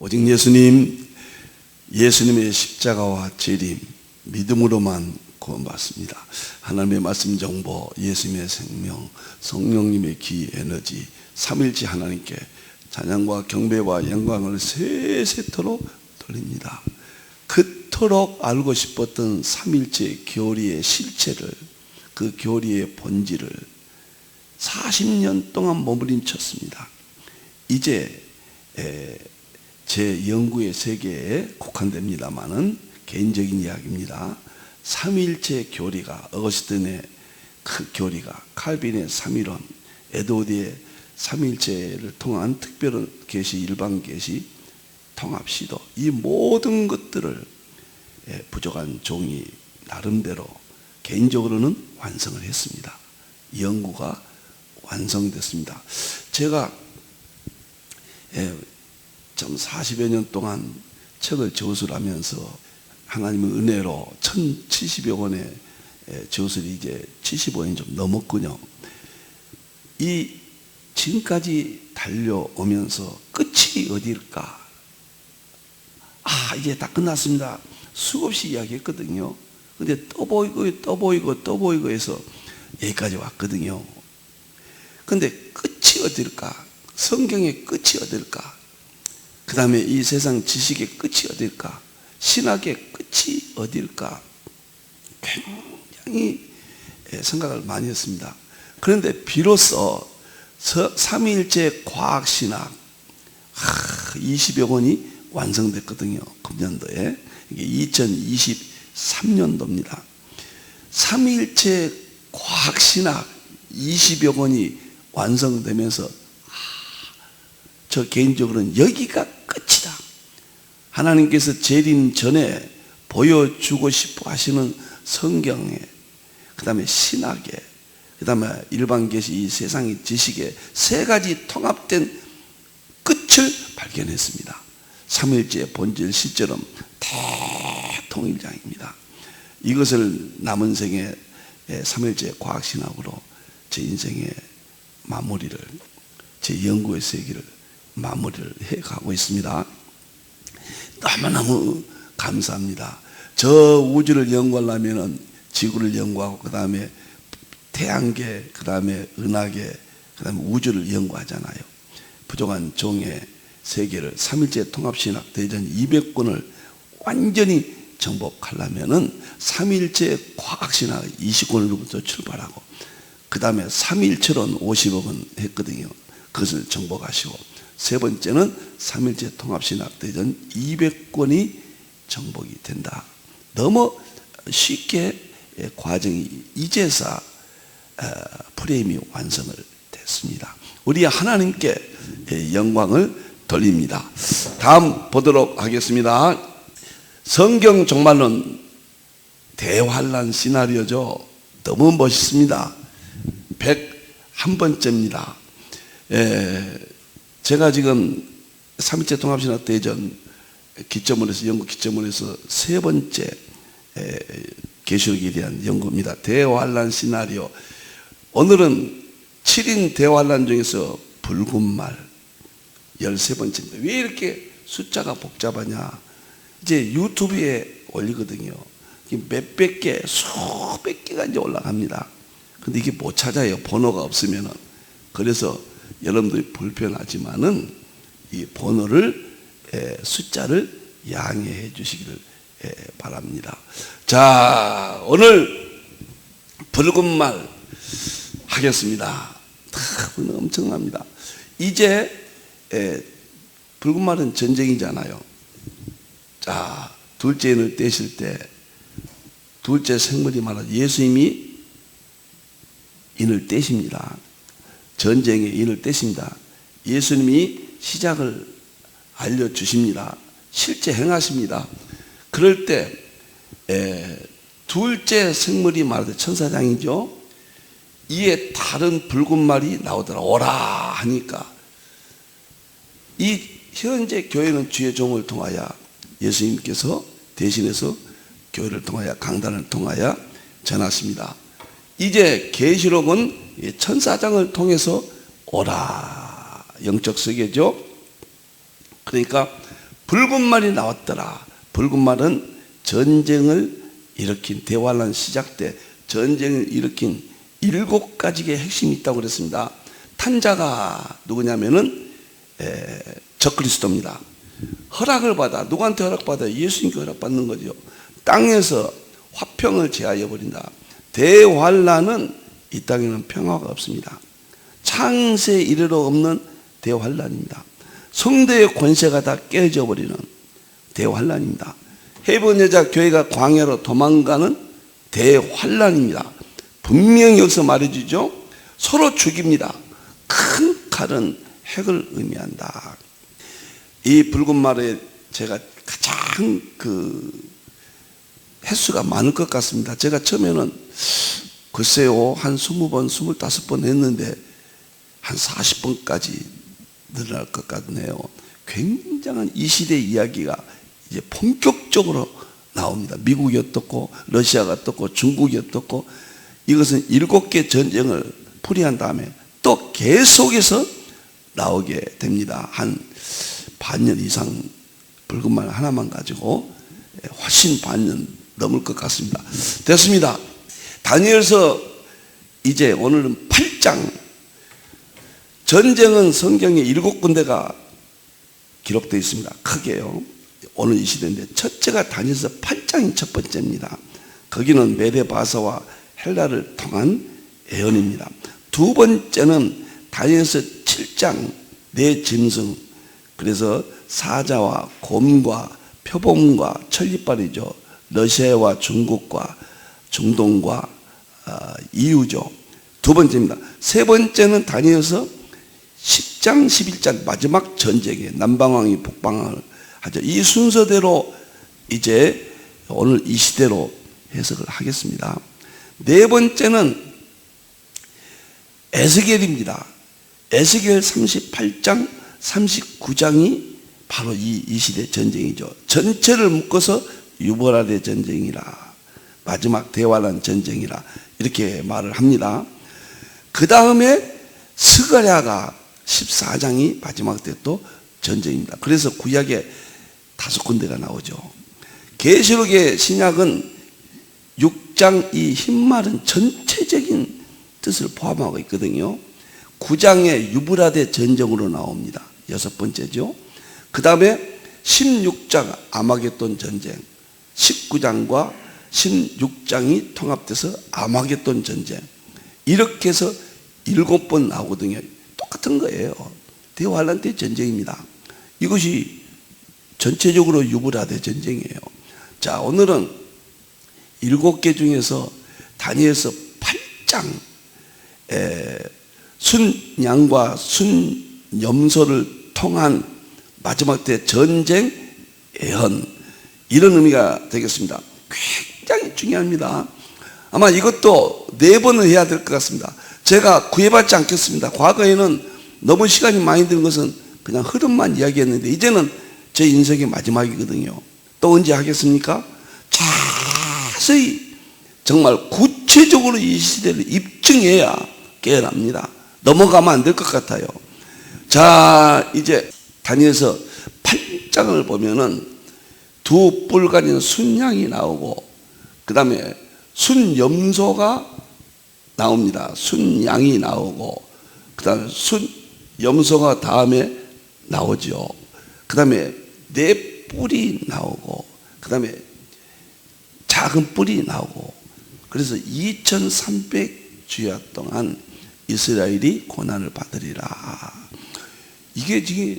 오직 예수님의 십자가와 재림, 믿음으로만 구원받습니다. 하나님의 말씀 정보, 예수님의 생명, 성령님의 기 에너지, 삼일째 하나님께 찬양과 경배와 영광을 세세토록 돌립니다. 그토록 알고 싶었던 삼일째 교리의 실체를, 그 교리의 본질을 40년 동안 머무림쳤습니다. 이제 제 연구의 세계에 국한됩니다만은 개인적인 이야기입니다. 삼일체 교리가, 어거스틴의 그 교리가, 칼빈의 삼일원, 에드워드의 삼일체를 통한 특별한 계시, 일반 계시, 통합 시도, 이 모든 것들을 부족한 종이 나름대로 개인적으로는 완성을 했습니다. 연구가 완성됐습니다. 제가 참 40여 년 동안 책을 저술하면서 하나님의 은혜로 1070여 권의 저술이 이제 75년 좀 넘었군요. 이 지금까지 달려오면서 끝이 어디일까? 이제 다 끝났습니다. 수없이 이야기했거든요. 근데 또 보이고 해서 여기까지 왔거든요. 근데 끝이 어딜까? 성경의 끝이 어딜까? 그 다음에 이 세상 지식의 끝이 어딜까? 신학의 끝이 어딜까? 굉장히 생각을 많이 했습니다. 그런데 비로소 삼위일체 과학신학 20여 권이 완성됐거든요. 금년도에. 이게 2023년도입니다. 삼위일체 과학신학 20여 권이 완성되면서 저 개인적으로는 여기가 끝이다. 하나님께서 재림 전에 보여주고 싶어 하시는 성경에, 그 다음에 신학에, 그 다음에 일반 계시, 이 세상의 지식에 세 가지 통합된 끝을 발견했습니다. 삼일체의 본질 시점은 대통일장입니다. 이것을 남은 생에 삼일체 과학신학으로 제 인생의 마무리를, 제 연구의 세계를 마무리를 해가고 있습니다. 너무너무 감사합니다. 저 우주를 연구하려면 지구를 연구하고, 그 다음에 태양계, 그 다음에 은하계, 그 다음에 우주를 연구하잖아요. 부족한 종의 세계를 삼일체 통합신학 대전 200권을 완전히 정복하려면은 삼일체 과학신학 20권으로부터 출발하고, 그 다음에 삼일체론 50억은 했거든요. 그것을 정복하시고, 세 번째는 삼일체 통합신학 대전 200권이 정복이 된다. 너무 쉽게 과정이 이제서 프레임이 완성을 됐습니다. 우리 하나님께 영광을 돌립니다. 다음 보도록 하겠습니다. 성경 종말론 대환란 시나리오죠. 너무 멋있습니다. 101번째입니다. 제가 지금 삼일체 통합신학 대전 기점으로 해서, 연구 기점으로 해서 세 번째 계시록에 대한 연구입니다. 대환란 시나리오. 오늘은 7인 대환란 중에서 붉은 말 13번째입니다. 왜 이렇게 숫자가 복잡하냐? 이제 유튜브에 올리거든요. 몇백 개, 수백 개가 이제 올라갑니다. 근데 이게 못 찾아요. 번호가 없으면은. 그래서 여러분들이 불편하지만은 이 번호를, 숫자를 양해해 주시기를 바랍니다. 자, 오늘 붉은 말 하겠습니다. 엄청납니다. 이제 붉은 말은 전쟁이잖아요. 자, 둘째 인을 떼실 때 둘째 생물이 말하죠. 예수님이 인을 떼십니다. 전쟁의 인을 떼십니다. 예수님이 시작을 알려주십니다. 실제 행하십니다. 그럴 때 둘째 생물이 말하죠. 천사장이죠. 이에 다른 붉은 말이 나오더라. 오라 하니까, 이 현재 교회는 주의 종을 통하여 예수님께서 대신해서 교회를 통하여, 강단을 통하여 전하십니다. 이제 계시록은 천사장을 통해서 오라, 영적 세계죠. 그러니까 붉은 말이 나왔더라. 붉은 말은 전쟁을 일으킨, 대환란 시작 때 전쟁을 일으킨 7가지의 핵심이 있다고 그랬습니다. 탄자가 누구냐면은 적그리스도입니다. 허락을 받아, 누구한테 허락받아? 예수님께 허락받는 거죠. 땅에서 화평을 제하여 버린다. 대환란은 이 땅에는 평화가 없습니다. 창세 이래로 없는 대환란입니다. 성도의 권세가 다 깨져 버리는 대환란입니다. 해본 여자 교회가 광야로 도망가는 대환란입니다. 분명히 여기서 말해주죠. 서로 죽입니다. 큰 칼은 핵을 의미한다. 이 붉은 말에 제가 가장 횟수가 많을 것 같습니다. 제가 처음에는 글쎄요, 한 20번, 25번 했는데 한 40번까지 늘어날 것 같네요. 굉장한 이 시대 이야기가 이제 본격적으로 나옵니다. 미국이 어떻고, 러시아가 어떻고, 중국이 어떻고, 이것은 7개 전쟁을 풀이한 다음에 또 계속해서 나오게 됩니다. 한 반년 이상 붉은 말 하나만 가지고 훨씬 반년 넘을 것 같습니다. 됐습니다. 다니엘서 이제 오늘은 8장. 전쟁은 성경에 7군데가 기록되어 있습니다. 크게요. 오늘 이 시대인데 첫째가 다니엘서 8장이 첫 번째입니다. 거기는 메데바사와 헬라를 통한 예언입니다. 두 번째는 다니엘서 7장 내 짐승, 그래서 사자와 곰과 표범과 천리빨이죠. 러시아와 중국과 중동과 이유죠. 두 번째입니다. 세 번째는 다니엘서 10장 11장 마지막 전쟁에 남방왕이 북방왕을 하죠. 이 순서대로 이제 오늘 이 시대로 해석을 하겠습니다. 네 번째는 에스겔입니다. 에스겔 38장 39장이 바로 이 시대 전쟁이죠. 전체를 묶어서 유보라데 전쟁이라, 마지막 대환란 전쟁이라 이렇게 말을 합니다. 그 다음에 스가랴가 14장이 마지막 때 또 전쟁입니다. 그래서 구약에 5군데가 나오죠. 계시록의 신약은 6장 이 흰말은 전체적인 뜻을 포함하고 있거든요. 9장에 유브라데 전쟁으로 나옵니다. 6번째죠. 그 다음에 16장 아마겟돈 전쟁, 19장과 16장이 통합돼서 아마겟돈 전쟁, 이렇게 해서 7번 나오거든요. 똑같은 거예요. 대환란 때 전쟁입니다. 이것이 전체적으로 유브라데 전쟁이에요. 자, 오늘은 7개 중에서 다니엘서 8장 순양과 순염소를 통한 마지막 때 전쟁 예언, 이런 의미가 되겠습니다. 굉장히 중요합니다. 아마 이것도 4번을 해야 될 것 같습니다. 제가 구애받지 않겠습니다. 과거에는 너무 시간이 많이 드는 것은 그냥 흐름만 이야기했는데 이제는 제 인생의 마지막이거든요. 또 언제 하겠습니까? 자세히 정말 구체적으로 이 시대를 입증해야 깨어납니다. 넘어가면 안 될 것 같아요. 자, 이제 다니엘서 8장을 보면은 두 뿔 가진 순양이 나오고, 그 다음에 순염소가 나옵니다. 순양이 나오고, 그 다음에 순염소가 다음에 나오죠. 그 다음에 네 뿔이 나오고, 그 다음에 작은 뿔이 나오고, 그래서 2300주야 동안 이스라엘이 고난을 받으리라. 이게 지금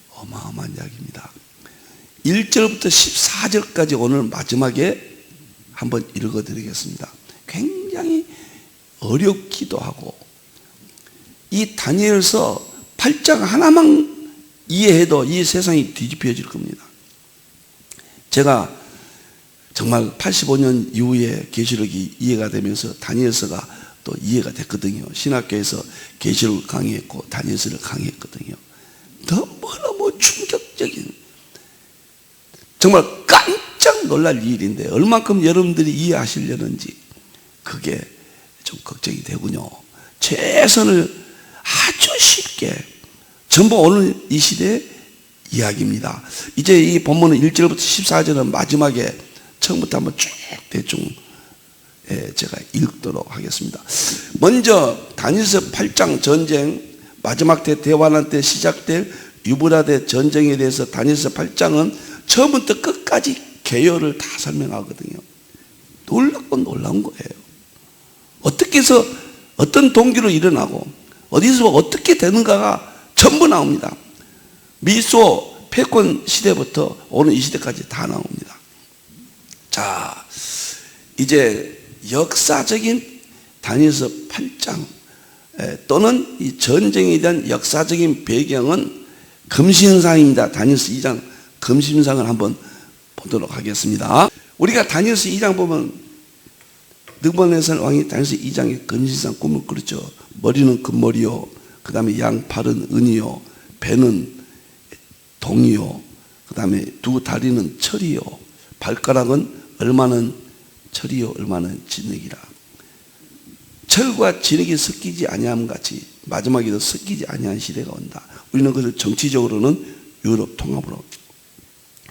어마어마한 이야기입니다. 1절부터 14절까지 오늘 마지막에 한번 읽어드리겠습니다. 굉장히 어렵기도 하고, 이 다니엘서 8장 하나만 이해해도 이 세상이 뒤집혀질 겁니다. 제가 정말 85년 이후에 계시록이 이해가 되면서 다니엘서가 또 이해가 됐거든요. 신학교에서 계시록을 강의했고 다니엘서를 강의했거든요. 너무너무 충격적인, 정말 깜짝 놀랄 일인데 얼만큼 여러분들이 이해하시려는지 그게 좀 걱정이 되군요. 최선을 아주 쉽게 전부 오늘 이 시대에 이야기입니다. 이제 이 본문은 1절부터 14절은 마지막에 처음부터 한번 쭉 대충 제가 읽도록 하겠습니다. 먼저 다니엘서 8장 전쟁, 마지막 때 대환란 때 시작될 유브라데 전쟁에 대해서 다니엘서 8장은 처음부터 끝까지 개요를 다 설명하거든요. 놀랍고 놀라운 거예요. 어떻게 해서 어떤 동기로 일어나고 어디서 어떻게 되는가가 전부 나옵니다. 미소 패권 시대부터 오늘 이 시대까지 다 나옵니다. 자, 이제 역사적인 다니엘서 8장 또는 이 전쟁에 대한 역사적인 배경은 금신상입니다. 다니엘서 2장 금신상을 한번 보도록 하겠습니다. 우리가 다니엘서 2장 보면 느부갓네살 왕이 다니엘서 2장에 금신상 꿈을 꾸렸죠. 머리는 금머리요, 그 다음에 양팔은 은이요, 배는 동이요, 그 다음에 두 다리는 철이요, 발가락은 얼마는 철이요 얼마는 진흙이라. 철과 진흙이 섞이지 아니함 같이 마지막에도 섞이지 아니한 시대가 온다. 우리는 그것을 정치적으로는 유럽 통합으로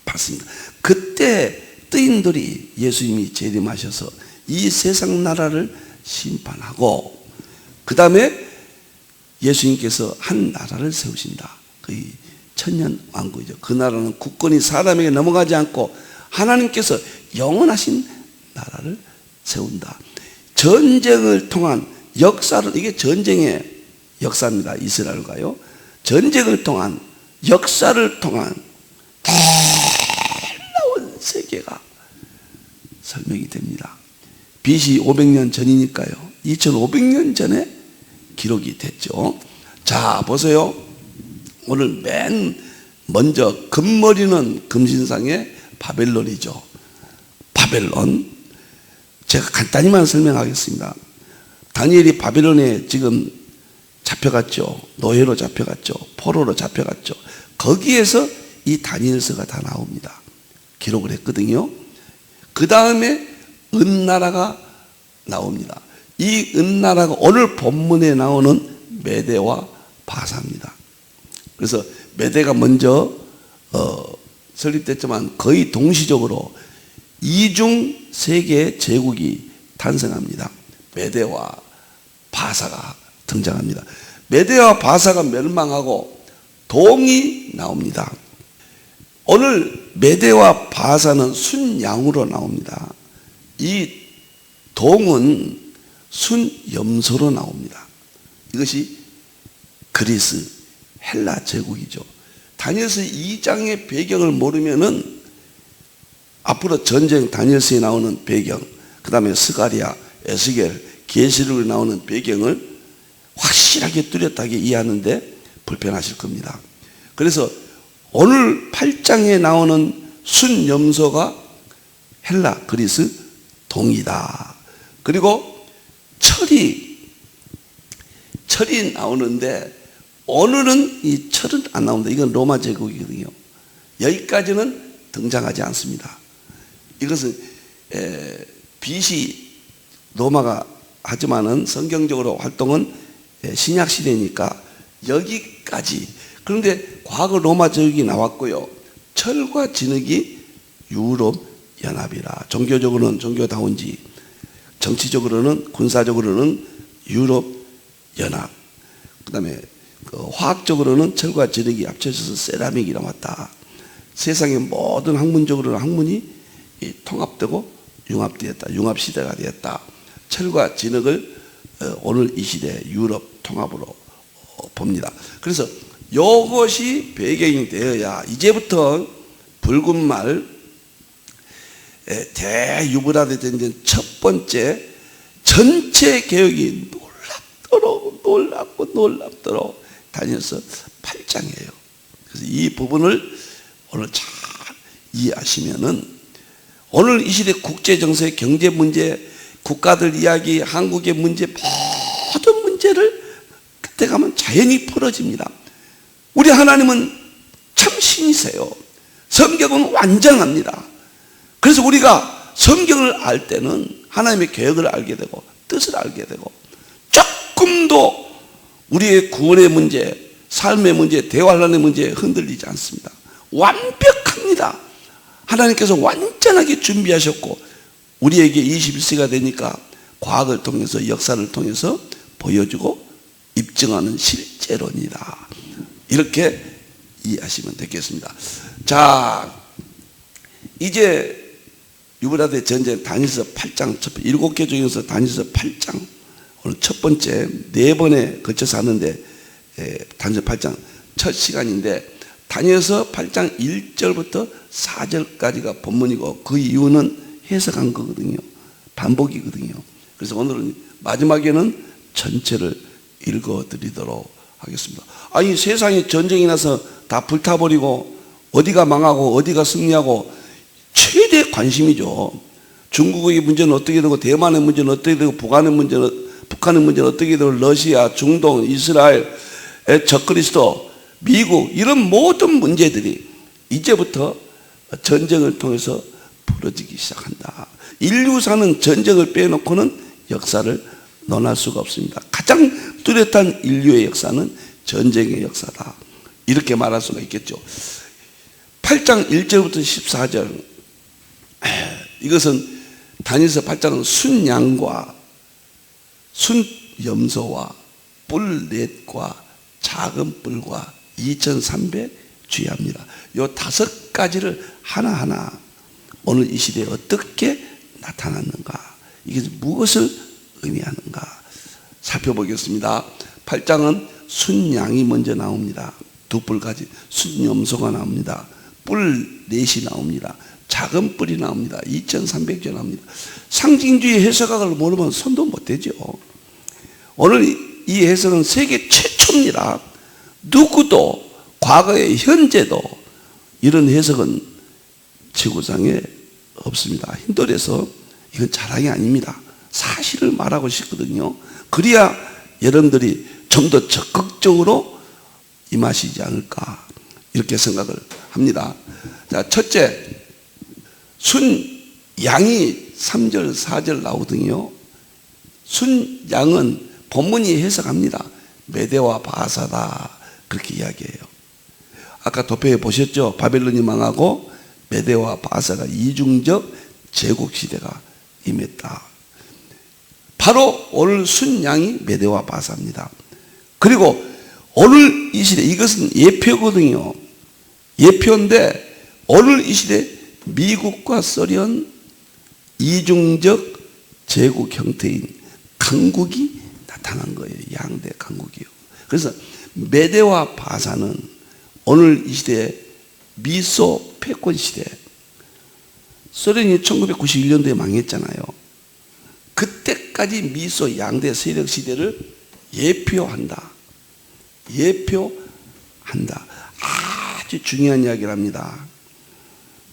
봤습니다. 그때 뜨인들이 예수님이 재림하셔서 이 세상 나라를 심판하고 그 다음에 예수님께서 한 나라를 세우신다. 거의 천년 왕국이죠. 그 나라는 국권이 사람에게 넘어가지 않고 하나님께서 영원하신 나라를 세운다. 전쟁을 통한 역사를, 이게 전쟁의 역사입니다. 이스라엘과요. 전쟁을 통한 역사를 통한 놀라운 세계가 설명이 됩니다. BC 500년 전이니까요. 2500년 전에 기록이 됐죠. 자, 보세요. 오늘 맨 먼저 금머리는 금신상의 바벨론이죠. 바벨론. 제가 간단히만 설명하겠습니다. 다니엘이 바벨론에 지금 잡혀갔죠. 노예로 잡혀갔죠. 포로로 잡혀갔죠. 거기에서 이 다니엘서가 다 나옵니다. 기록을 했거든요. 그 다음에 은나라가 나옵니다. 이 은나라가 오늘 본문에 나오는 메대와 바사입니다. 그래서 메대가 먼저 설립됐지만 거의 동시적으로 이중 세계 제국이 탄생합니다. 메대와 바사가 등장합니다. 메대와 바사가 멸망하고 동이 나옵니다. 오늘 메대와 바사는 순양으로 나옵니다. 이 동은 순염소로 나옵니다. 이것이 그리스 헬라 제국이죠. 다니엘서 2장의 배경을 모르면은 앞으로 전쟁 다니엘서에 나오는 배경, 그 다음에 스가랴, 에스겔, 계시록에 나오는 배경을 확실하게 뚜렷하게 이해하는데 불편하실 겁니다. 그래서 오늘 8장에 나오는 순염소가 헬라 그리스 동이다. 그리고 철이 나오는데 오늘은 이 철은 안 나옵니다. 이건 로마 제국이거든요. 여기까지는 등장하지 않습니다. 이것은 BC 로마가 하지만은 성경적으로 활동은 신약 시대니까 여기까지. 그런데 과거 로마 제국이 나왔고요. 철과 진흙이 유럽 연합이라. 종교적으로는 종교다운지, 정치적으로는 군사적으로는 유럽 연합. 그다음에 화학적으로는 철과 진흙이 합쳐져서 세라믹이 나왔다. 세상의 모든 학문적으로는 학문이 통합되고 융합되었다. 융합시대가 되었다. 철과 진흙을 오늘 이 시대 유럽 통합으로 봅니다. 그래서 이것이 배경이 되어야 이제부터 붉은 말 대유브라데 전쟁 첫 번째 전체 개혁이 놀랍도록 다니엘서 8장이에요. 그래서 이 부분을 오늘 잘 이해하시면은 오늘 이 시대 국제 정세, 경제 문제, 국가들 이야기, 한국의 문제, 모든 문제를 그때 가면 자연히 풀어집니다. 우리 하나님은 참 신이세요. 성경은 완전합니다. 그래서 우리가 성경을 알 때는 하나님의 계획을 알게 되고 뜻을 알게 되고 조금도 우리의 구원의 문제, 삶의 문제, 대환란의 문제에 흔들리지 않습니다. 완벽합니다. 하나님께서 완전하게 준비하셨고 우리에게 21세가 되니까 과학을 통해서 역사를 통해서 보여주고 입증하는 실제론이다. 이렇게 이해하시면 되겠습니다. 자, 이제 유브라데 전쟁 다니엘서 8장 7개 중에서 다니엘서 8장 오늘 첫 번째 4번에 걸쳐서 하는데 다니엘서 8장 첫 시간인데 다니엘서 8장 1절부터 4절까지가 본문이고 그 이유는 해석한 거거든요. 반복이거든요. 그래서 오늘은 마지막에는 전체를 읽어드리도록 하겠습니다. 아니 세상에 전쟁이 나서 다 불타버리고 어디가 망하고 어디가 승리하고 최대 관심이죠. 중국의 문제는 어떻게 되고 대만의 문제는 어떻게 되고 북한의 문제는 어떻게 되고 러시아, 중동, 이스라엘, 적그리스도, 미국 이런 모든 문제들이 이제부터 전쟁을 통해서 벌어지기 시작한다. 인류사는 전쟁을 빼놓고는 역사를 논할 수가 없습니다. 가장 뚜렷한 인류의 역사는 전쟁의 역사다. 이렇게 말할 수가 있겠죠. 8장 1절부터 14절 이것은 다니엘서 8장은 순양과 순염소와 뿔넷과 작은 뿔과 2300 주의합니다. 이 5가지를 하나하나 오늘 이 시대에 어떻게 나타났는가, 이게 무엇을 의미하는가 살펴보겠습니다. 8장은 순양이 먼저 나옵니다. 2뿔 가진 순염소가 나옵니다. 뿔넷이 나옵니다. 작은 뿔이 나옵니다. 2300조 나옵니다. 상징주의 해석학을 모르면 손도 못 대죠. 오늘 이 해석은 세계 최초입니다. 누구도 과거에 현재도 이런 해석은 지구상에 없습니다. 힌두에서 이건 자랑이 아닙니다. 사실을 말하고 싶거든요. 그래야 여러분들이 좀 더 적극적으로 임하시지 않을까 이렇게 생각을 합니다. 자, 첫째, 순양이 3절 4절 나오거든요. 순양은 본문이 해석합니다. 메대와 바사다 그렇게 이야기해요. 아까 도표에 보셨죠? 바벨론이 망하고 메대와 바사가 이중적 제국시대가 임했다. 바로 오늘 순양이 메대와 바사입니다. 그리고 오늘 이 시대, 이것은 예표거든요. 예표인데 오늘 이 시대 미국과 소련 이중적 제국 형태인 강국이 나타난 거예요. 양대 강국이요. 그래서 메대와 바사는 오늘 이 시대의 미소 패권 시대, 소련이 1991년도에 망했잖아요. 그때까지 미소 양대 세력 시대를 예표한다. 예표한다. 아주 중요한 이야기를 합니다.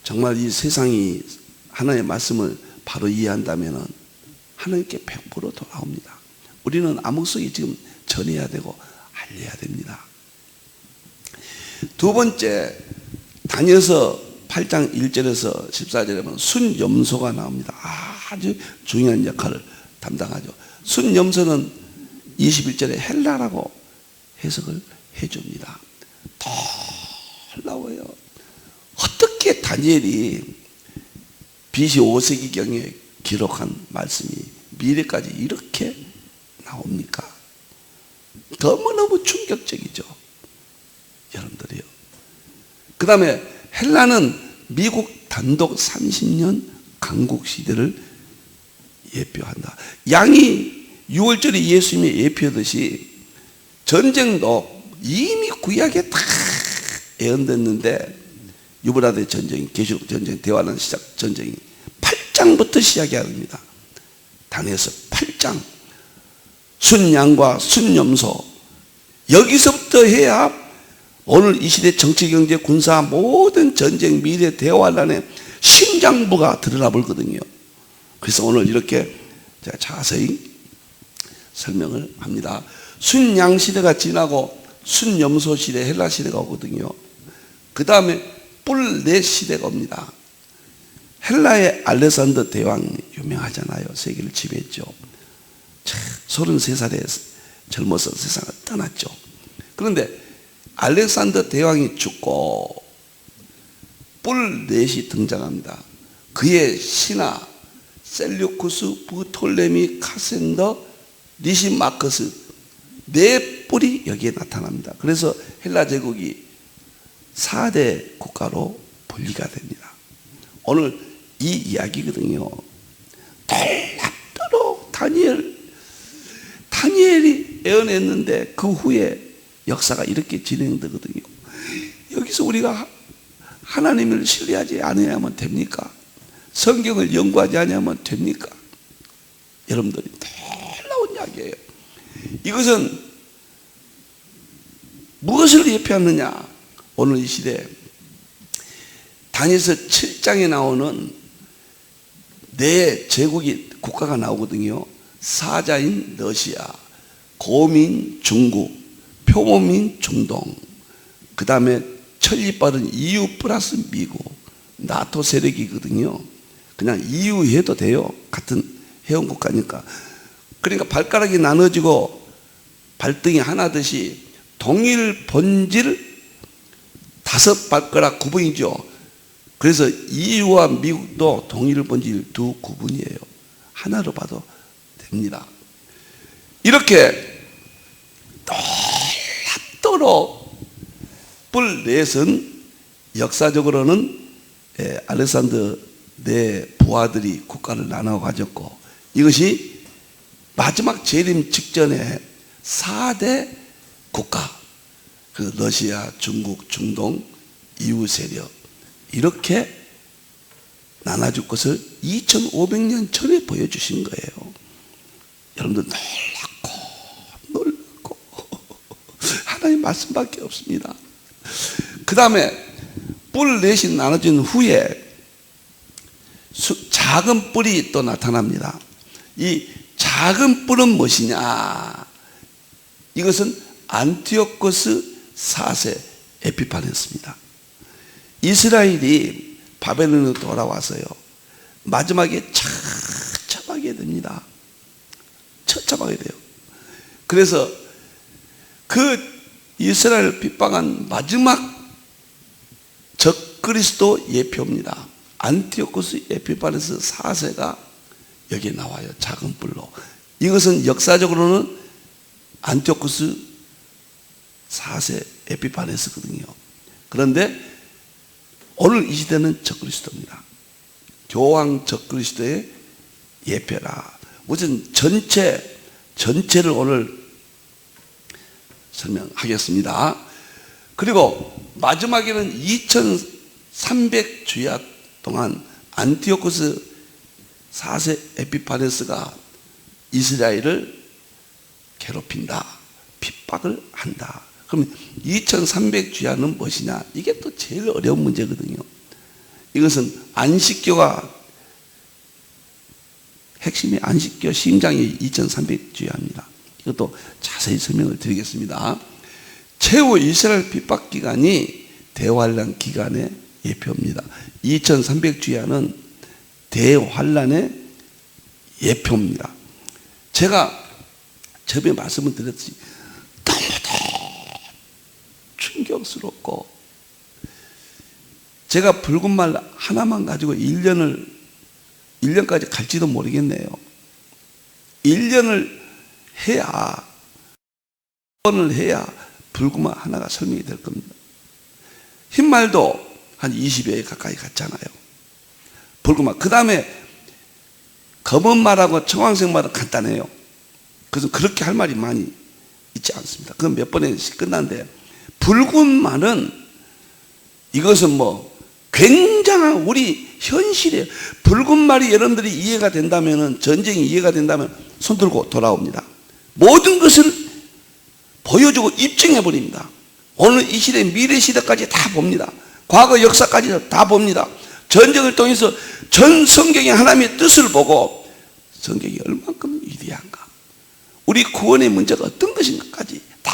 정말 이 세상이 하나님의 말씀을 바로 이해한다면 하나님께 100% 돌아옵니다. 우리는 암흑성이 지금 전해야 되고 알려야 됩니다. 두 번째, 다니엘서 8장 1절에서 14절에 보면 순염소가 나옵니다. 아주 중요한 역할을 담당하죠. 순염소는 21절에 헬라라고 해석을 해줍니다. 놀라워요. 어떻게 다니엘이 BC 5세기경에 기록한 말씀이 미래까지 이렇게 나옵니까? 너무너무 충격적이죠. 여러분들이요. 그 다음에 헬라는 미국 단독 30년 강국 시대를 예표한다. 양이 6월절에 예수님이 예표하듯이 전쟁도 이미 구약에 다 예언됐는데 유브라데 전쟁, 계시록 전쟁, 대환란 시작 전쟁이 8장부터 시작해야 합니다. 다니엘서 8장 순양과 순염소 여기서부터 해야 오늘 이 시대 정치, 경제, 군사 모든 전쟁, 미래, 대환란의 심장부가 드러나 버리거든요. 그래서 오늘 이렇게 제가 자세히 설명을 합니다. 순양 시대가 지나고 순염소 시대, 헬라 시대가 오거든요. 그 다음에 뿔넷 시대가 옵니다. 헬라의 알렉산더 대왕이 유명하잖아요. 세계를 지배했죠. 33살에 젊어서 세상을 떠났죠. 그런데 알렉산더 대왕이 죽고 뿔 넷이 등장합니다. 그의 신하 셀류쿠스, 부톨레미, 카센더, 리시마커스 네 뿔이 여기에 나타납니다. 그래서 헬라 제국이 4대 국가로 분리가 됩니다. 오늘 이 이야기거든요. 놀랍도록 다니엘이 예언했는데 그 후에 역사가 이렇게 진행되거든요. 여기서 우리가 하나님을 신뢰하지 않으면 됩니까? 성경을 연구하지 않으면 됩니까? 여러분들이 놀라운 이야기예요. 이것은 무엇을 예표하느냐? 오늘 이 시대에 다니엘서 7장에 나오는 네 제국이 국가가 나오거든요. 사자인 러시아, 고민 중국, 표범인 중동, 그 다음에 천리 빠른 EU 플러스 미국, 나토 세력이거든요. 그냥 EU 해도 돼요. 같은 회원국가니까. 그러니까 발가락이 나눠지고 발등이 하나듯이 동일 본질 5발가락 구분이죠. 그래서 EU와 미국도 동일 본질 2 구분이에요. 하나로 봐도 됩니다. 이렇게 놀랍도록 뿔 넷은 역사적으로는 알렉산더 네 부하들이 국가를 나눠 가졌고, 이것이 마지막 재림 직전에 4대 국가, 그 러시아, 중국, 중동, EU 세력 이렇게 나눠줄 것을 2500년 전에 보여주신 거예요. 여러분들 놀랍고 하나님 말씀밖에 없습니다. 그 다음에 뿔 넷이 나눠진 후에 작은 뿔이 또 나타납니다. 이 작은 뿔은 무엇이냐? 이것은 안티오코스 4세 에피파네스입니다. 이스라엘이 바벨론으로 돌아와서요, 마지막에 처참하게 됩니다. 처참하게 돼요. 그래서 그 이스라엘 핍박한 마지막 적그리스도 예표입니다. 안티오코스 에피파네스 4세가 여기에 나와요. 작은 뿔로. 이것은 역사적으로는 안티오코스 4세 에피파네스거든요. 그런데 오늘 이 시대는 적그리스도입니다. 교황 적그리스도의 예표라. 우선 전체를 오늘 설명하겠습니다. 그리고 마지막에는 2300주야 동안 안티오코스 4세 에피파네스가 이스라엘을 괴롭힌다, 핍박을 한다. 그럼 2300주야는 무엇이냐? 이게 또 제일 어려운 문제거든요. 이것은 안식교가 핵심이 안식교 심장이 2300주야입니다. 이것도 자세히 설명을 드리겠습니다. 최후 이스라엘 핍박 기간이 대환란 기간의 예표입니다. 2300주야는 대환란의 예표입니다. 제가 저번에 말씀을 드렸듯이 너무도 충격스럽고, 제가 붉은 말 하나만 가지고 1년까지 갈지도 모르겠네요. 1년을 해야, 번을 해야 붉은 말 하나가 설명이 될 겁니다. 흰말도 한 20여 가까이 갔잖아요. 붉은 말. 그 다음에 검은 말하고 청황색 말은 간단해요. 그래서 그렇게 할 말이 많이 있지 않습니다. 그건 몇 번에 끝났는데, 붉은 말은 이것은 뭐 굉장한 우리 현실이에요. 붉은 말이 여러분들이 이해가 된다면, 전쟁이 이해가 된다면 손 들고 돌아옵니다. 모든 것을 보여주고 입증해 버립니다. 오늘 이 시대, 미래 시대까지 다 봅니다. 과거 역사까지 다 봅니다. 전쟁을 통해서 전 성경의 하나님의 뜻을 보고 성경이 얼만큼 위대한가, 우리 구원의 문제가 어떤 것인가까지 다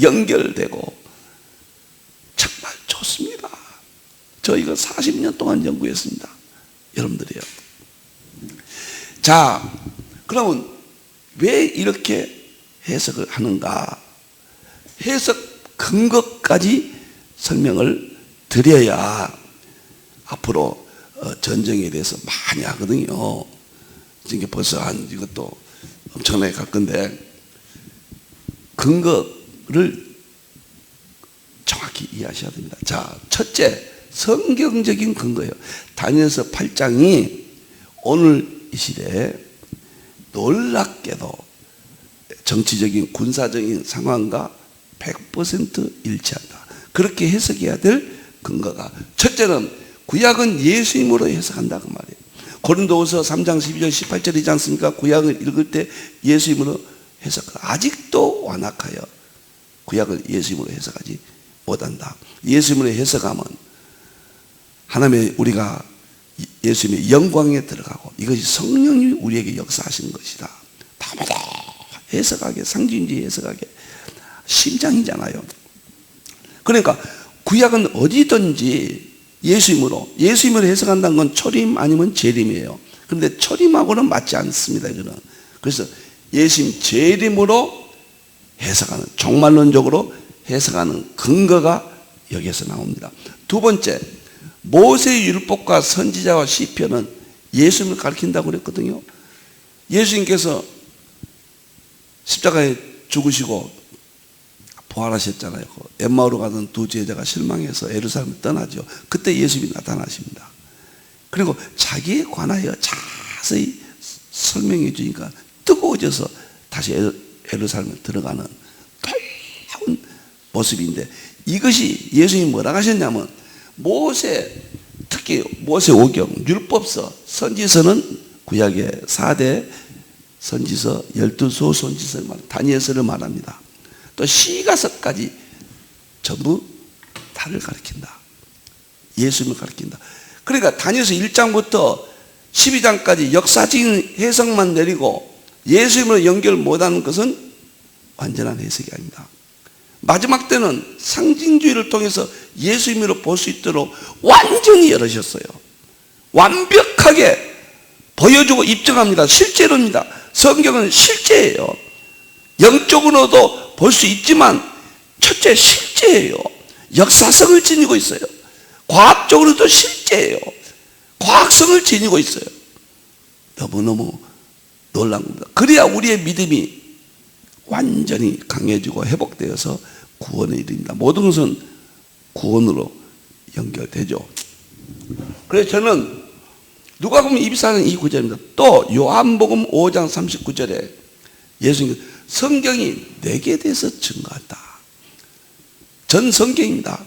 연결되고 정말 좋습니다. 저 이거 40년 동안 연구했습니다. 여러분들이요. 자, 그러면 왜 이렇게 해석을 하는가? 해석 근거까지 설명을 드려야 앞으로 전쟁에 대해서 많이 하거든요. 지금 벌써 이것도 엄청나게 갈 건데, 근거를 정확히 이해하셔야 됩니다. 자, 첫째, 성경적인 근거예요. 다니엘서 8장이 오늘 이 시대에 놀랍게도 정치적인 군사적인 상황과 100% 일치한다. 그렇게 해석해야 될 근거가, 첫째는 구약은 예수님으로 해석한다 그 말이에요. 고린도후서 3장 12절 18절이지 않습니까? 구약을 읽을 때 예수님으로 해석하다. 아직도 완악하여 구약을 예수님으로 해석하지 못한다. 예수님으로 해석하면 하나님의 우리가 예수님의 영광에 들어가고 이것이 성령이 우리에게 역사하시는 것이다. 다마다 해석하게, 상징주의 해석하게 심장이잖아요. 그러니까 구약은 어디든지 예수님으로 해석한다는 건 초림 아니면 재림이에요. 그런데 초림하고는 맞지 않습니다, 이거는. 그래서 예수님 재림으로 해석하는, 종말론적으로 해석하는 근거가 여기에서 나옵니다. 두 번째, 모세의 율법과 선지자와 시편은 예수님을 가리킨다고 그랬거든요. 예수님께서 십자가에 죽으시고 부활하셨잖아요. 엠마오로 가던 두 제자가 실망해서 예루살렘을 떠나죠. 그때 예수님이 나타나십니다. 그리고 자기에 관하여 자세히 설명해 주니까 뜨거워져서 다시 예루살렘에 들어가는 놀라운 모습인데, 이것이 예수님이 뭐라고 하셨냐면, 특히 모세 오경, 율법서, 선지서는 구약의 4대 선지서, 12소 선지서를 다니엘서를 말합니다. 또 시가서까지 전부 다를 가리킨다. 예수님을 가리킨다. 그러니까 다니엘서 1장부터 12장까지 역사적인 해석만 내리고 예수님으로 연결 못하는 것은 완전한 해석이 아닙니다. 마지막 때는 상징주의를 통해서 예수님으로 볼 수 있도록 완전히 열으셨어요. 완벽하게 보여주고 입증합니다. 실제로입니다. 성경은 실제예요. 영적으로도 볼 수 있지만 첫째 실제예요. 역사성을 지니고 있어요. 과학적으로도 실제예요. 과학성을 지니고 있어요. 너무너무 놀라운 겁니다. 그래야 우리의 믿음이 완전히 강해지고 회복되어서 구원에 이릅니다. 모든 것은 구원으로 연결되죠. 그래서 저는 누가복음 24장 이 구절입니다. 또 요한복음 5장 39절에 예수님 성경이 내게 대해서 증거한다. 전 성경입니다.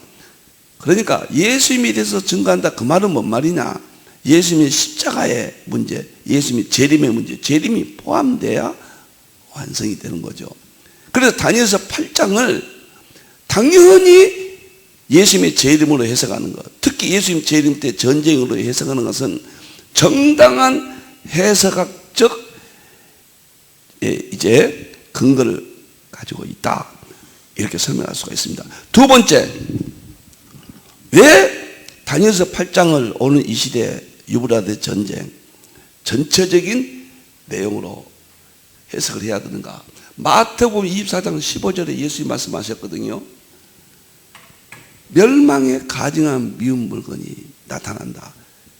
그러니까 예수님에 대해서 증거한다. 그 말은 뭔 말이냐? 예수님의 십자가의 문제, 예수님의 재림의 문제, 재림이 포함돼야 완성이 되는 거죠. 그래서 다니엘서 8장을 당연히 예수님의 재림으로 해석하는 것, 특히 예수님 재림 때 전쟁으로 해석하는 것은 정당한 해석학적 이제 근거를 가지고 있다, 이렇게 설명할 수가 있습니다. 두 번째, 왜 다니엘서 8장을 오늘 이 시대 유브라데 전쟁 전체적인 내용으로 해석을 해야 되는가? 마태복음 24장 15절에 예수님이 말씀하셨거든요. 멸망에 가증한 미운 물건이 나타난다.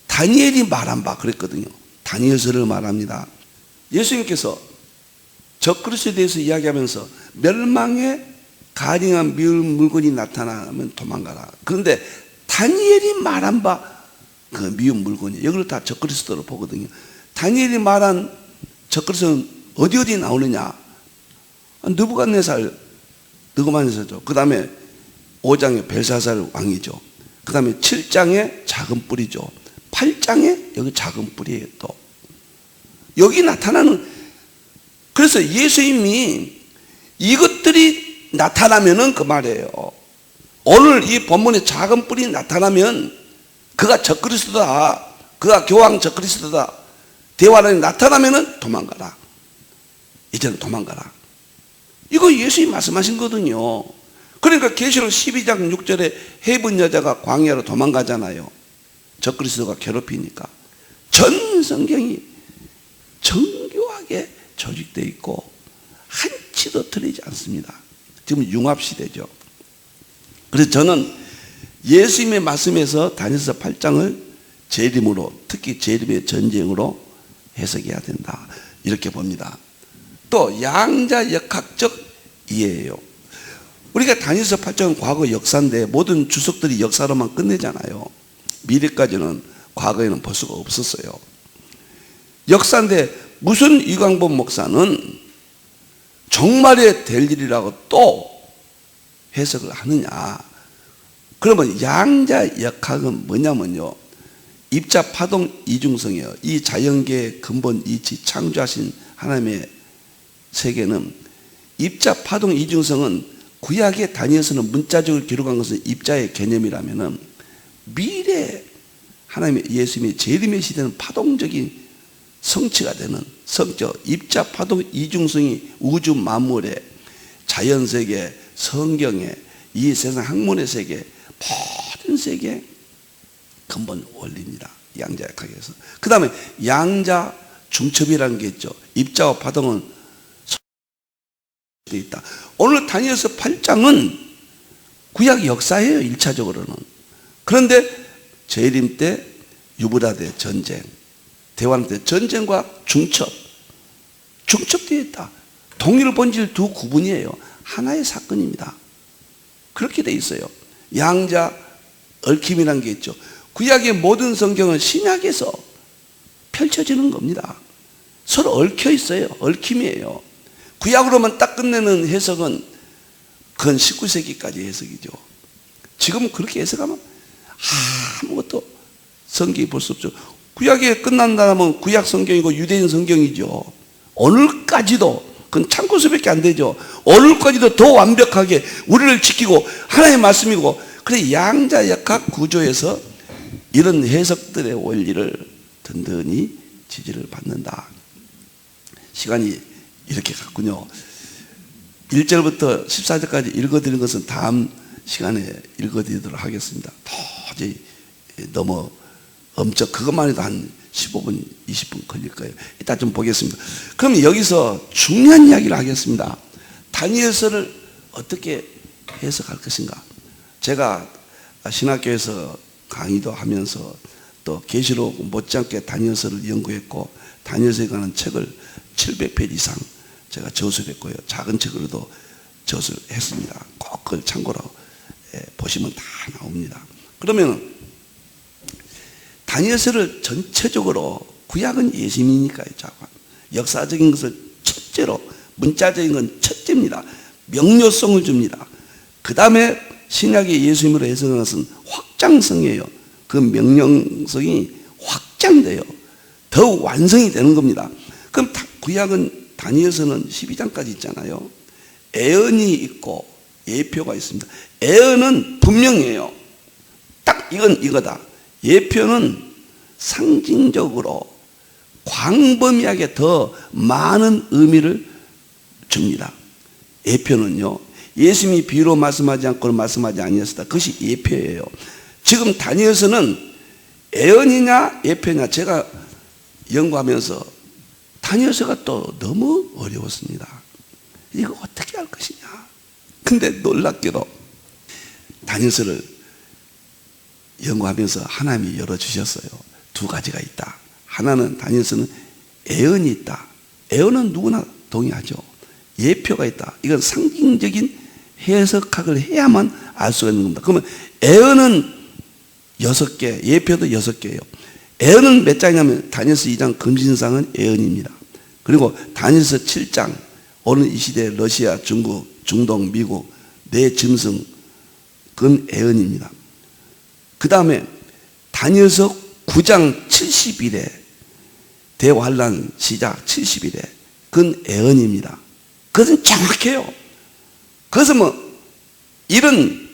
다니엘이 말한 바 그랬거든요. 다니엘서를 말합니다. 예수님께서 적그리스도에 대해서 이야기하면서 멸망에 가증한 미운 물건이 나타나면 도망가라. 그런데 다니엘이 말한 바 그 미운 물건이, 여기를 다 적그리스도로 보거든요. 다니엘이 말한 적그리스도는 어디 나오느냐? 느부갓네살죠. 그 다음에 5장에 벨사살 왕이죠. 그 다음에 7장에 작은 뿔이죠. 8장에 여기 작은 뿔이에요. 또 여기 나타나는, 그래서 예수님이 이것들이 나타나면은 그 말이에요. 오늘 이 본문에 작은 뿔이 나타나면 그가 적그리스도다, 그가 교황 적그리스도다, 대화론이 나타나면은 도망가라. 이제는 도망가라. 이거 예수님이 말씀하신 거거든요. 그러니까 계시록 12장 6절에 헤분 여자가 광야로 도망가잖아요. 적그리스도가 괴롭히니까. 전 성경이 정교하게 조직되어 있고 한치도 틀리지 않습니다. 지금 융합시대죠. 그래서 저는 예수님의 말씀에서 다니엘서 8장을 재림으로, 특히 재림의 전쟁으로 해석해야 된다, 이렇게 봅니다. 또 양자 역학적 이해예요. 우리가 다니엘서 8장은 과거 역사인데 모든 주석들이 역사로만 끝내잖아요. 미래까지는, 과거에는 볼 수가 없었어요. 역사인데 무슨 이광범 목사는 정말에 될 일이라고 또 해석을 하느냐? 그러면 양자 역학은 뭐냐면요, 입자 파동 이중성이에요. 이 자연계의 근본 이치, 창조하신 하나님의 세계는 입자 파동 이중성은 구약의 다니엘서는 문자적으로 기록한 것은 입자의 개념이라면은 미래 하나님의 예수님의 재림의 시대는 파동적인 성취가 되는 성적 입자 파동 이중성이 우주 만물의 자연세계, 성경에, 이 세상 학문의 세계, 모든 세계의 근본 원리입니다. 양자 역학에서. 그 다음에 양자 중첩이라는 게 있죠. 입자와 파동은 되어 있다. 오늘 다니엘서 8장은 구약 역사예요, 1차적으로는. 그런데 재림 때 유브라데 전쟁, 대환 때 전쟁과 중첩되어 있다. 동일 본질 두 구분이에요. 하나의 사건입니다. 그렇게 되어 있어요. 양자 얽힘이라는 게 있죠. 구약의 모든 성경은 신약에서 펼쳐지는 겁니다. 서로 얽혀 있어요. 얽힘이에요. 구약으로만 딱 끝내는 해석은 그건 19세기까지 해석이죠. 지금은 그렇게 해석하면 아무것도 성경이 볼 수 없죠. 구약이 끝난다면 구약 성경이고 유대인 성경이죠. 오늘까지도, 그건 참고서밖에 안 되죠. 오늘까지도 더 완벽하게 우리를 지키고 하나님의 말씀이고, 그래 양자 역학 구조에서 이런 해석들의 원리를 든든히 지지를 받는다. 시간이 이렇게 갔군요. 1절부터 14절까지 읽어드리는 것은 다음 시간에 읽어드리도록 하겠습니다. 도저히 너무 엄청, 그것만 해도 한 15분, 20분 걸릴 거예요. 이따 좀 보겠습니다. 그럼 여기서 중요한 이야기를 하겠습니다. 다니엘서를 어떻게 해석할 것인가? 제가 신학교에서 강의도 하면서 또 계시록 못지않게 다니엘서를 연구했고, 다니엘서에 관한 책을 700페이지 이상 제가 저술을 했고요. 작은 책으로도 저술을 했습니다. 꼭 그걸 참고로 보시면 다 나옵니다. 그러면 다니엘서를 전체적으로, 구약은 예수님이니까요. 역사적인 것을 첫째로, 문자적인 건 첫째입니다. 명료성을 줍니다. 그 다음에 신약의 예수님으로 해석하는 것은 확장성이에요. 그 명령성이 확장돼요. 더 완성이 되는 겁니다. 그럼 구약은, 다니엘서는 12장까지 있잖아요. 애언이 있고 예표가 있습니다. 애언은 분명해요. 딱 이건 이거다. 예표는 상징적으로 광범위하게 더 많은 의미를 줍니다. 예표는요, 예수님이 비유로 말씀하지 않고 말씀하지 아니었다. 그것이 예표예요. 지금 다니엘서는 애언이냐 예표냐, 제가 연구하면서 다니엘서가 또 너무 어려웠습니다. 이거 어떻게 할 것이냐. 근데 놀랍게도 다니엘서를 연구하면서 하나님이 열어주셨어요. 두 가지가 있다. 하나는, 다니엘서는 애언이 있다. 애언은 누구나 동의하죠. 예표가 있다. 이건 상징적인 해석학을 해야만 알 수가 있는 겁니다. 그러면 애언은 6개, 예표도 6개예요. 애언은 몇 장이냐면 다니엘서 2장 금신상은 애언입니다. 그리고 다니엘서 7장, 오늘 이 시대 러시아, 중국, 중동, 미국 내 짐승, 그건 애언입니다. 그 다음에 다니엘서 9장 70일에 대환란 시작 70일에, 그건 애언입니다. 그것은 정확해요. 그래서 뭐 1은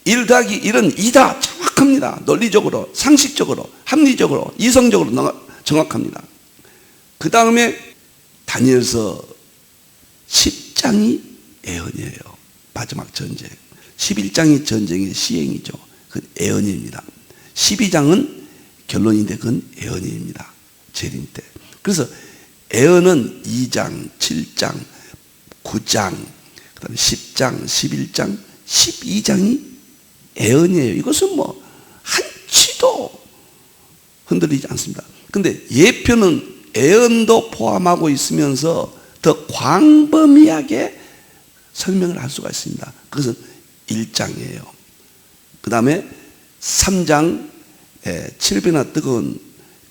1 더하기 1은 2다 정확합니다. 논리적으로, 상식적으로, 합리적으로, 이성적으로 정확합니다. 그 다음에 다니엘서 10장이 애언이에요. 마지막 전쟁. 11장이 전쟁의 시행이죠. 그건 애언입니다. 12장은 결론인데 그건 애언입니다. 재림 때. 그래서 애언은 2장, 7장, 9장, 그 다음에 10장, 11장, 12장이 애언이에요. 이것은 뭐 한치도 흔들리지 않습니다. 근데 예표는 애언도 포함하고 있으면서 더 광범위하게 설명을 할 수가 있습니다. 그것은 1장이에요. 그 다음에 3장 7배나 뜨거운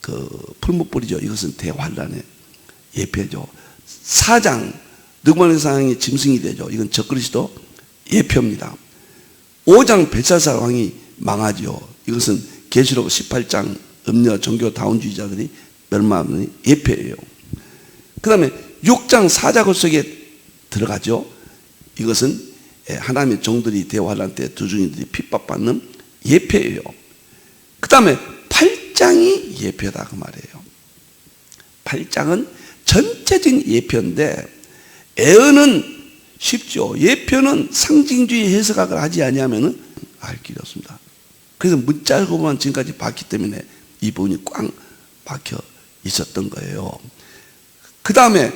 그 풀무불이죠. 이것은 대환란의 예표죠. 4장 느부갓네살 왕이 짐승이 되죠. 이건 적그리스도 예표입니다. 5장 벨사살 왕이 망하죠. 이것은 계시록 18장 음녀 종교 다운주의자들이 멸망하는 예표예요. 그 다음에 6장 사자굴 속에 들어가죠. 이것은 하나님의 종들이 대환란 때 두중이들이 핍박받는 예표예요. 그 다음에 8장이 예표다 그 말이에요. 8장은 전체적인 예표인데 애언은 쉽죠. 예표는 상징주의 해석학을 하지 아니하면 알 길이 없습니다. 그래서 문자로만 지금까지 봤기 때문에 이 부분이 꽉 박혀 있었던 거예요. 그 다음에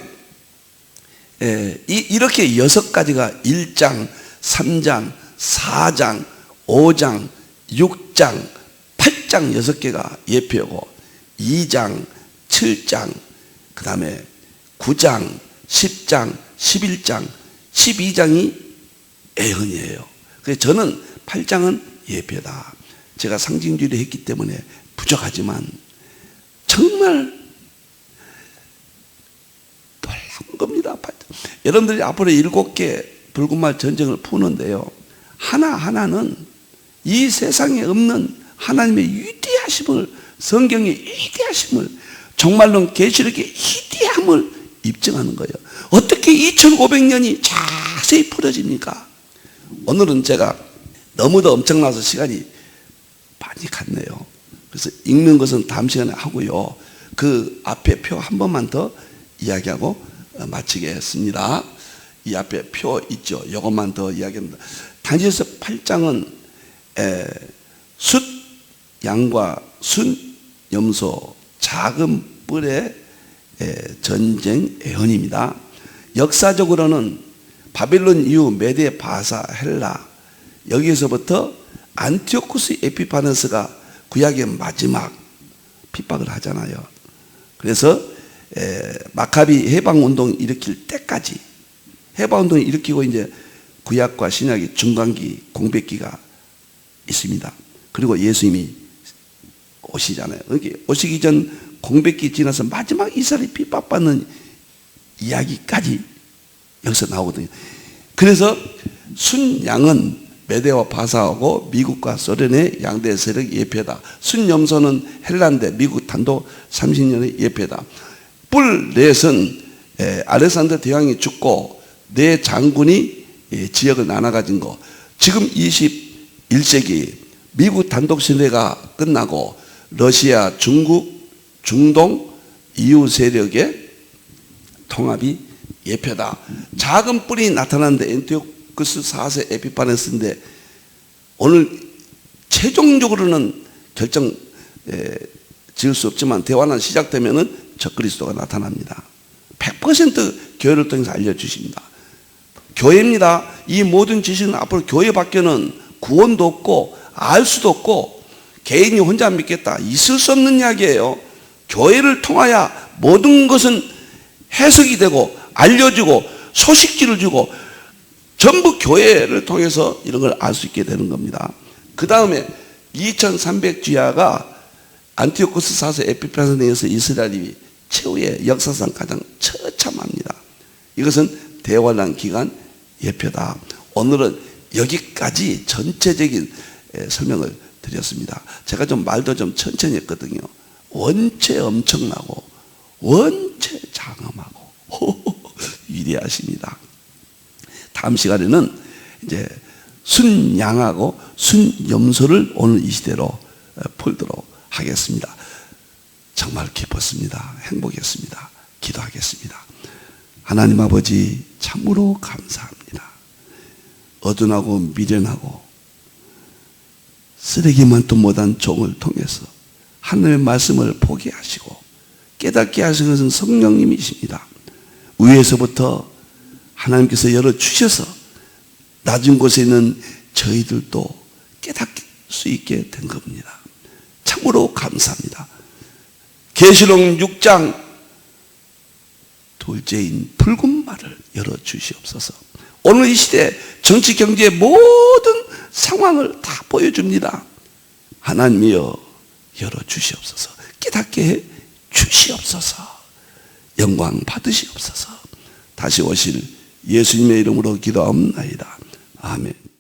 이렇게 6가지가 1장, 3장, 4장, 5장, 6장, 8장 6개가 예표고 2장, 7장, 그 다음에 9장, 10장, 11장, 12장이 애언이에요. 그래서 저는 8장은 예표다. 제가 상징주의를 했기 때문에 부족하지만 정말 놀라운 겁니다. 여러분들이 앞으로 7개 붉은말 전쟁을 푸는데요. 하나하나는 이 세상에 없는 하나님의 위대하심을, 성경의 위대하심을, 종말론 계시록의 위대함을 입증하는 거예요. 어떻게 2500년이 자세히 풀어집니까? 오늘은 제가 너무도 엄청나서 시간이 많이 갔네요. 그래서 읽는 것은 다음 시간에 하고요. 그 앞에 표 한 번만 더 이야기하고 마치겠습니다. 이 앞에 표 있죠. 이것만 더 이야기합니다. 다니엘서 8장은 숫 양과 순 염소 작은 뿔의 전쟁 애언입니다. 역사적으로는 바빌론 이후 메데 바사 헬라 여기에서부터 안티오쿠스 에피파네스가 구약의 마지막 핍박을 하잖아요. 그래서 마카비 해방운동 일으킬 때까지 해방운동을 일으키고 이제 구약과 신약의 중간기 공백기가 있습니다. 그리고 예수님이 오시잖아요. 오시기 전 공백기 지나서 마지막 이스라엘이 핍박받는 이야기까지 여기서 나오거든요. 그래서 순양은 메데와 바사하고 미국과 소련의 양대 세력 예표다. 순염소는 헬란데 미국 단독 30년의 예표다. 뿔넷은 알렉산더 대왕이 죽고 네 장군이 지역을 나눠 가진 거. 지금 21세기 미국 단독 시대가 끝나고 러시아, 중국, 중동, 이웃 세력의 통합이 예표다. 작은 뿔이 나타났는데 안티오쿠스 4세 에피파네스인데 오늘 최종적으로는 결정 지을 수 없지만 대환란 시작되면은 적그리스도가 나타납니다. 100% 교회를 통해서 알려주십니다. 교회입니다. 이 모든 지식은 앞으로 교회 밖에는 구원도 없고 알 수도 없고 개인이 혼자 믿겠다 있을 수 없는 이야기예요. 교회를 통하여 모든 것은 해석이 되고 알려주고 소식지를 주고 전부 교회를 통해서 이런 걸 알 수 있게 되는 겁니다. 그 다음에 2300주야가 안티오쿠스 4세 에피파네스에서 이스라엘이 최후의 역사상 가장 처참합니다. 이것은 대환란 기간 예표다. 오늘은 여기까지 전체적인 설명을 드렸습니다. 제가 좀 말도 좀 천천히 했거든요. 원체 엄청나고 원체 장엄하고 위대하십니다. 다음 시간에는 이제 순양하고 순염소를 오늘 이 시대로 풀도록 하겠습니다. 정말 기뻤습니다. 행복했습니다. 기도하겠습니다. 하나님 아버지 참으로 감사합니다. 어둔하고 미련하고 쓰레기만도 못한 종을 통해서 하나님의 말씀을 보게 하시고 깨닫게 하신 것은 성령님이십니다. 위에서부터 하나님께서 열어주셔서 낮은 곳에 있는 저희들도 깨닫을 수 있게 된 겁니다. 참으로 감사합니다. 계시록 6장 둘째인 붉은 말을 열어주시옵소서. 오늘 이 시대 정치 경제의 모든 상황을 다 보여줍니다. 하나님이여 열어주시옵소서. 깨닫게 해 주시옵소서. 영광 받으시옵소서. 다시 오실 예수님의 이름으로 기도하옵나이다. 아멘.